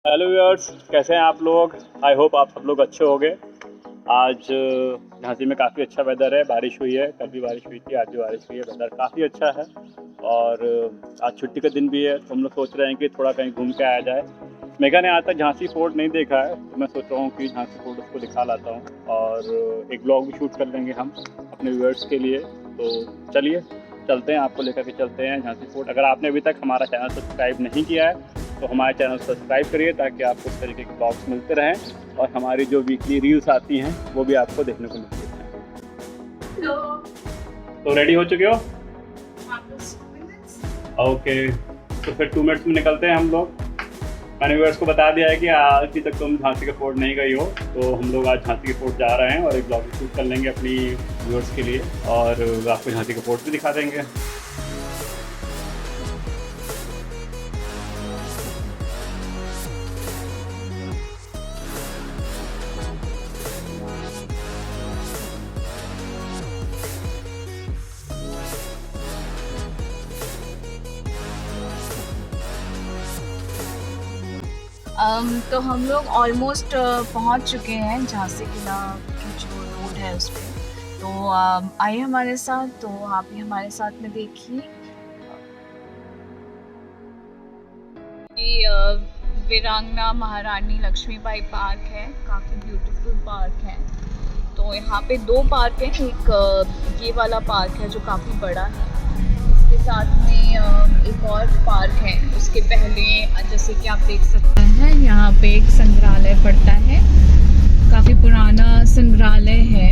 Hello viewers, कैसे हैं आप लोग। आई होप आप सब लोग अच्छे होंगे। आज झांसी में काफ़ी अच्छा वेदर है, बारिश हुई है, कल भी बारिश हुई थी, आज भी बारिश हुई है, वेदर काफ़ी अच्छा है। और आज छुट्टी का दिन भी है, तो हम लोग सोच रहे हैं कि थोड़ा कहीं घूम के आया जाए। मेघा ने आज तक झांसी फोर्ट नहीं देखा है, तो मैं सोच रहा हूँ कि झांसी फोर्ट उसको दिखा लाता हूँ और एक ब्लॉग भी शूट कर लेंगे हम अपने व्यूअर्स के लिए। तो चलिए चलते हैं, आपको लेकर के चलते हैं झांसी फोर्ट। अगर आपने अभी तक हमारा चैनल सब्सक्राइब नहीं किया है तो हमारे चैनल सब्सक्राइब करिए, ताकि आपको इस तरीके के ब्लॉग्स मिलते रहें और हमारी जो वीकली रील्स आती हैं वो भी आपको देखने को मिलती हैं। हेलो। तो रेडी हो चुके हो? वापस 2 मिनट्स। ओके, तो फिर 2 मिनट्स में निकलते हैं हम लोग। मैंने व्यूअर्स को बता दिया है कि अभी तक तुम झांसी के फोर्ट नहीं गई हो, तो हम लोग आज झांसी के फोर्ट जा रहे हैं और एक ब्लॉग शूट कर लेंगे अपनी व्यूअर्स के लिए और आपको झांसी के फोर्ट भी दिखा देंगे। तो हम लोग ऑलमोस्ट पहुंच चुके हैं झांसी किला की जो रोड है उस पर। तो आइए हमारे साथ, तो आप भी हमारे साथ में देखिए। ये वीरांगना महारानी लक्ष्मीबाई पार्क है, काफ़ी ब्यूटीफुल पार्क है। तो यहाँ पे 2 पार्क हैं, एक ये वाला पार्क है जो काफ़ी बड़ा है, इसके साथ में एक और पार्क है उसके पहले। जैसे कि आप देख सकते हैं यहाँ पे एक संग्रहालय पड़ता है, काफ़ी पुराना संग्रहालय है।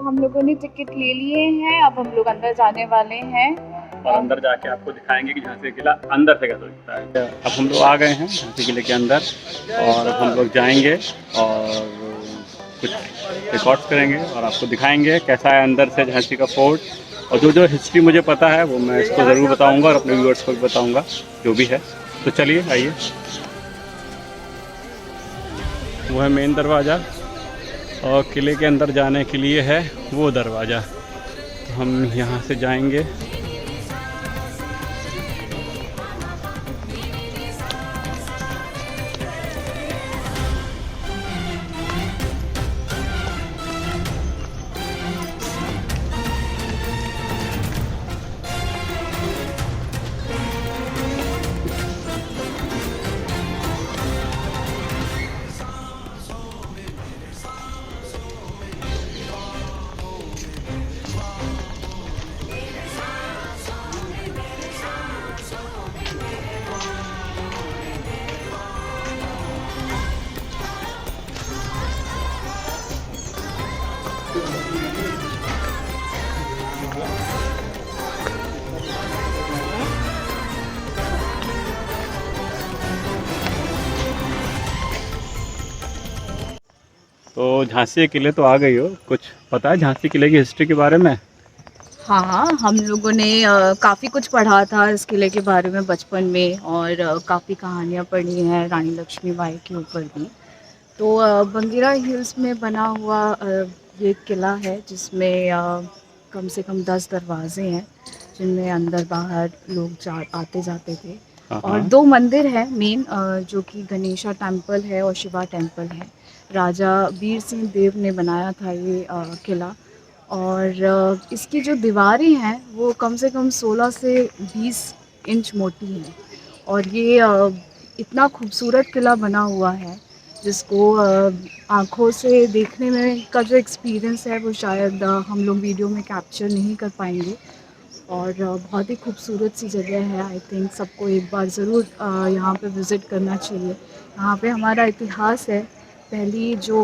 हम लोगों ने टिकट ले लिए हैं, अब हम लोग अंदर जाने वाले हैं और अंदर जाके आपको दिखाएंगे कि झांसी किला अंदर से कैसा दिखता है। अब हम लोग आ गए हैं झांसी किले के अंदर और अब हम लोग जाएंगे और कुछ रिकॉर्ड्स करेंगे और आपको दिखाएंगे कैसा है अंदर से झांसी का फोर्ट। और जो जो हिस्ट्री मुझे पता है वो मैं इसको ज़रूर बताऊंगा और अपने व्यूअर्स को भी बताऊंगा जो भी है। तो चलिए आइए, वो है मेन दरवाज़ा और किले के अंदर जाने के लिए है वो दरवाज़ा। तो हम यहाँ से जाएंगे। तो झांसी के किले तो आ गई हो, कुछ पता है झांसी किले की हिस्ट्री के बारे में? हाँ, हम लोगों ने काफ़ी कुछ पढ़ा था इस किले के बारे में बचपन में, और काफ़ी कहानियाँ पढ़ी हैं रानी लक्ष्मीबाई के ऊपर भी। तो बंगिरा हिल्स में बना हुआ ये किला है, जिसमें कम से कम 10 दरवाजे हैं, जिनमें अंदर बाहर लोग आते जाते थे। और 2 मंदिर हैं मेन, जो कि गणेशा टेम्पल है और शिवा टेम्पल है। राजा वीर सिंह देव ने बनाया था ये किला। और इसकी जो दीवारें हैं वो कम से कम 16 से 20 इंच मोटी हैं। और ये इतना खूबसूरत किला बना हुआ है जिसको आँखों से देखने में का जो एक्सपीरियंस है वो शायद हम लोग वीडियो में कैप्चर नहीं कर पाएंगे। और बहुत ही खूबसूरत सी जगह है। आई थिंक सबको एक बार ज़रूर यहाँ पे विज़िट करना चाहिए। यहाँ पे हमारा इतिहास है, पहली जो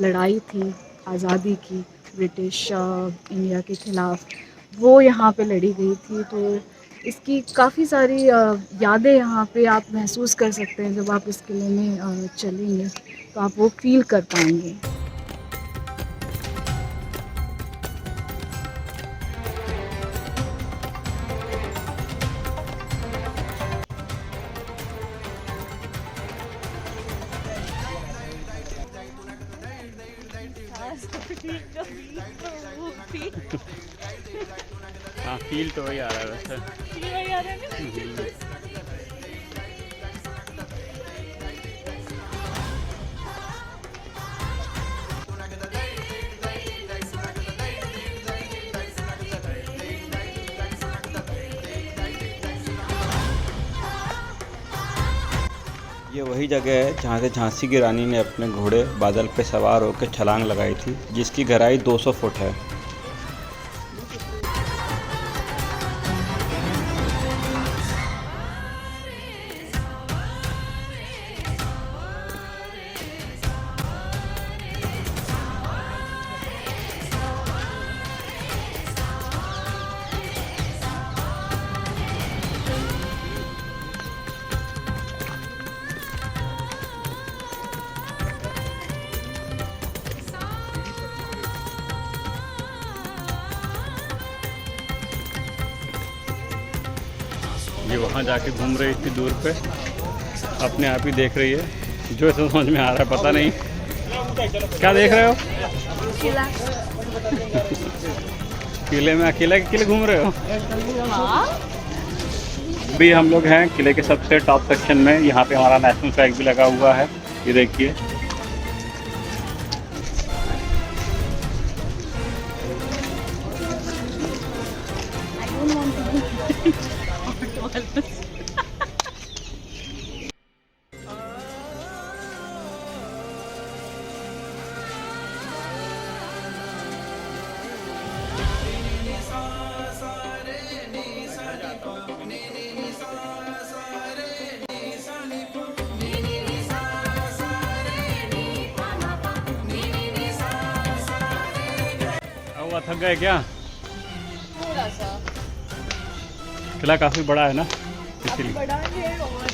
लड़ाई थी आज़ादी की ब्रिटिश इंडिया के ख़िलाफ़, वो यहाँ पे लड़ी गई थी। तो इसकी काफ़ी सारी यादें यहाँ पे आप महसूस कर सकते हैं। जब आप इस किले में चलेंगे तो आप वो फ़ील कर पाएंगे। हाँ, फील तो वही आ रहा है वैसे। ये वही जगह है जहाँ से झांसी की रानी ने अपने घोड़े बादल पे सवार होकर छलांग लगाई थी, जिसकी गहराई 200 फुट है। ये वहाँ जाके घूम रही थी दूर पे, अपने आप ही देख रही है। जो ऐसा समझ में आ रहा है पता नहीं क्या देख रहे हो। किले में अकेले के किले घूम रहे हो। अभी हम लोग हैं किले के सबसे टॉप सेक्शन में। यहाँ पे हमारा नेशनल फ्लैग भी लगा हुआ है, ये देखिए। हुआ थक गए क्या? थोड़ा सा किला काफ़ी बड़ा है ना, काफ़ी इसीलिए। बड़ा है और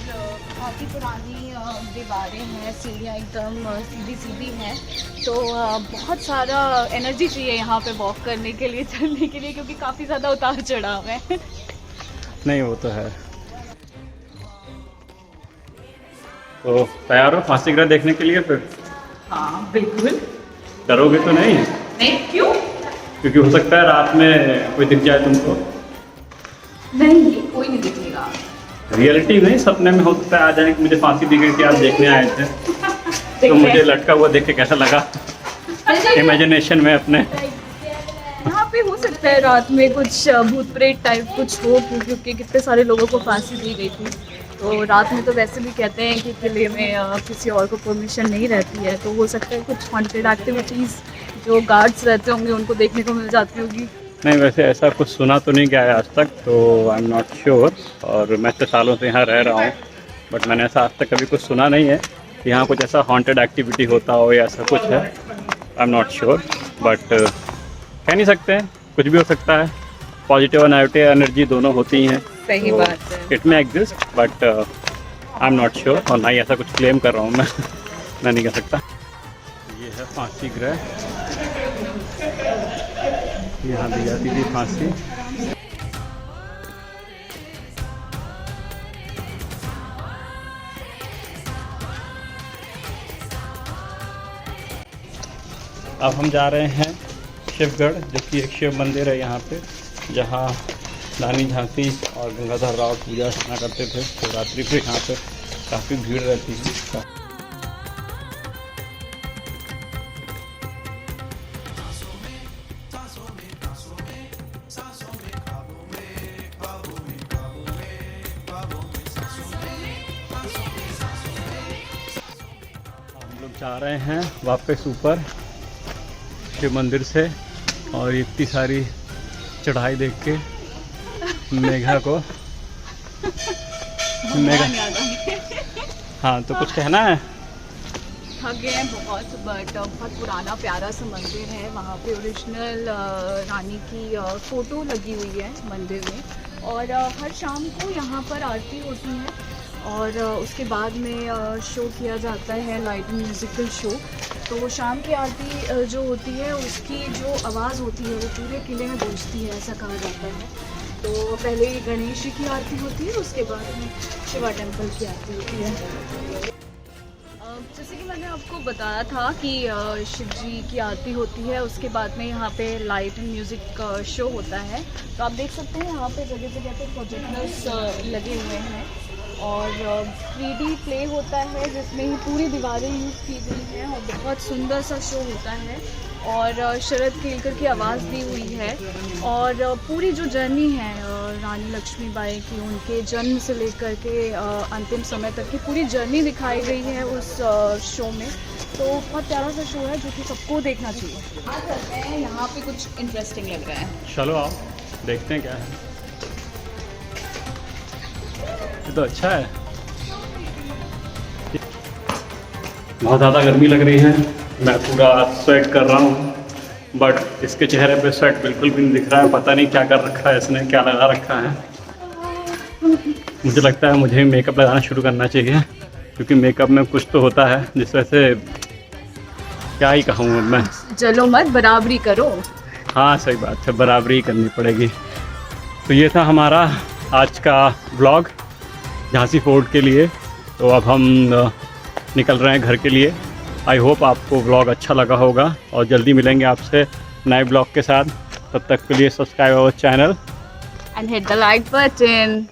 काफ़ी पुरानी दीवारें हैं, सीढ़ियाँ एकदम सीधी सीधी हैं। तो बहुत सारा एनर्जी चाहिए यहाँ पे वॉक करने के लिए, चलने के लिए, क्योंकि काफ़ी ज़्यादा उतार चढ़ाव है। नहीं, वो तो है। तो तैयार हो फांसी गिरह देखने के लिए फिर? हाँ बिल्कुल। डरोगे तो नहीं? नहीं, क्यों? क्योंकि हो सकता है रात में कोई दिख जाए तुमको। नहीं, कोई नहीं दिखेगा। रियलिटी में सपने में हो सकता है आ जाए कि मुझे फांसी दी गई थी, आप देखने आए थे। तो मुझे लटका हुआ देख के कैसा लगा इमेजिनेशन में अपने। यहाँ पे हो सकता है रात में कुछ भूत प्रेत टाइप कुछ हो, क्योंकि कितने सारे लोगों को फांसी दी गई थी। तो रात में तो वैसे भी कहते हैं कि किले में किसी और को परमिशन नहीं रहती है। तो हो सकता है कुछ हॉन्टेड एक्टिविटीज़ जो गार्ड्स रहते होंगे उनको देखने को मिल जाती होगी। नहीं, वैसे ऐसा कुछ सुना तो नहीं गया है आज तक, तो आई एम नॉट श्योर। और मैं तो सालों से यहाँ रह रहा हूँ, बट मैंने ऐसा आज तक कभी कुछ सुना नहीं है कि यहाँ कुछ ऐसा हॉन्टेड एक्टिविटी होता हो या ऐसा कुछ है। I am not sure, but कह नहीं सकते हैं, कुछ भी हो सकता है। पॉजिटिव और नेगेटिव एनर्जी दोनों होती हैं। सही तो बात है। इट में exist, but I am not sure. और ना ही ऐसा कुछ क्लेम कर रहा हूँ मैं नहीं कह सकता। ये है फांसी ग्रह, यहाँ दी जाती थी फांसी। अब हम जा रहे हैं शिवगढ़, जो कि एक शिव मंदिर है यहाँ पे, जहाँ रानी झांसी और गंगाधर राव पूजा अर्चना करते थे। शिवरात्रि पे यहाँ पे काफ़ी भीड़ रहती है। जा रहे हैं वापस ऊपर शिव मंदिर से, और इतनी सारी चढ़ाई देख के मेघा को हाँ, तो कुछ कहना है? थक गए हैं बहुत, बट बहुत पुराना प्यारा सा मंदिर है। वहाँ पे ओरिजिनल रानी की फ़ोटो लगी हुई है मंदिर में, और हर शाम को यहाँ पर आरती होती है, और उसके बाद में शो किया जाता है, लाइट म्यूज़िकल शो। तो शाम की आरती जो होती है उसकी जो आवाज़ होती है वो पूरे किले में गूंजती है, ऐसा कहा जाता है। तो पहले गणेश जी की आरती होती है, उसके बाद में शिवा टेम्पल की आरती होती है। जैसे कि मैंने आपको बताया था कि शिव जी की आरती होती है, उसके बाद में यहाँ पे लाइट एंड म्यूज़िक शो होता है। तो आप देख सकते हैं यहाँ पे जगह जगह पे प्रोजेक्टर्स लगे हुए हैं, और 3D प्ले होता है जिसमें ही पूरी दीवारें यूज़ की गई हैं, और बहुत सुंदर सा शो होता है, और शरद केलकर की आवाज़ दी हुई है। और पूरी जो जर्नी है रानी लक्ष्मीबाई की, उनके जन्म से लेकर के अंतिम समय तक की पूरी जर्नी दिखाई गई है उस शो में। तो बहुत प्यारा सा शो है जो कि सबको देखना चाहिए। आ करते हैं, यहाँ पे कुछ इंटरेस्टिंग लग रहा है। चलो आओ देखते हैं क्या है। ये तो अच्छा है। बहुत ज़्यादा गर्मी लग रही है, मैं पूरा स्वेट कर रहा हूँ, बट इसके चेहरे पे स्वेट बिल्कुल भी नहीं दिख रहा है। पता नहीं क्या कर रखा है इसने, क्या लगा रखा है। मुझे लगता है मुझे मेकअप लगाना शुरू करना चाहिए, क्योंकि मेकअप में कुछ तो होता है जिस वजह से क्या ही कहूँ मैं। चलो मत, बराबरी करो। हाँ सही बात है, बराबरी करनी पड़ेगी। तो ये था हमारा आज का व्लॉग झांसी फोर्ट के लिए। तो अब हम निकल रहे हैं घर के लिए। आई होप आपको व्लॉग अच्छा लगा होगा, और जल्दी मिलेंगे आपसे नए ब्लॉग के साथ। तब तक के लिए subscribe our channel and hit the like button.